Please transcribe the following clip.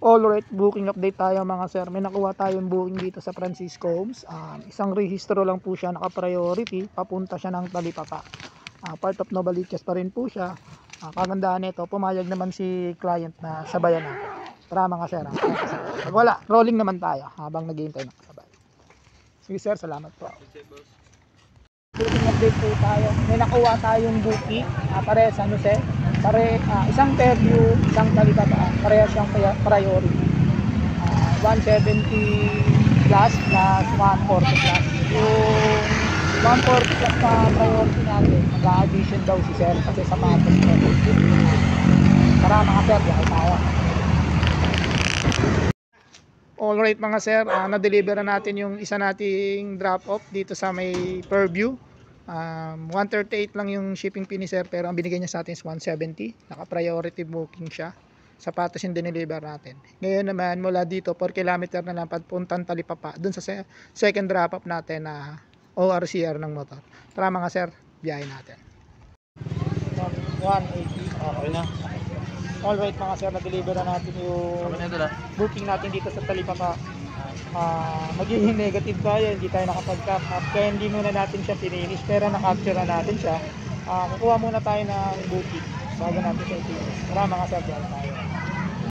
Alright, booking update tayo mga sir. May nakuha tayong booking dito sa Francisco Homes. Isang rehistro lang po siya, naka-priority. Papunta siya ng Talipapa. Part of Novaliches pa rin po siya. Kagandahan nito, pumayag naman si client na sabayan na. Tara mga sir. Pag wala, rolling naman tayo habang naghihintay ng kasabay. Sige sir, salamat po. Booking update po tayo. May nakuha tayong booking. Pare San Jose. Isang Fairview, isang Talipapa. Pareha siyang priority. 170 plus 140 plus. Yung 140 plus na priority natin, mag-a-addition daw si sir kasi sa patos na. Tara mga sir, biyahe tayo. Alright mga sir, na-deliver na natin yung isa nating drop-off dito sa may Fairview. 138 lang yung shipping fee ni sir, pero ang binigay niya sa atin is 170. Naka-priority booking siya. Sapatos yung dineliver natin. Ngayon naman mula dito 4 km na lang papuntang Talipapa, dun sa second drop-off natin na ORCR ng motor. Tara mga sir, biyahe natin. 180. Okay na. Alright mga sir, na-deliver na natin yung booking natin dito sa Talipapa. Magiging negative tayo, hindi tayo nakapag-cap up, kaya hindi muna natin siya finish, pero na-capture na natin siya. Kukuha muna tayo ng booking bago natin siya i-finish. Tara mga sir, biyahe tayo.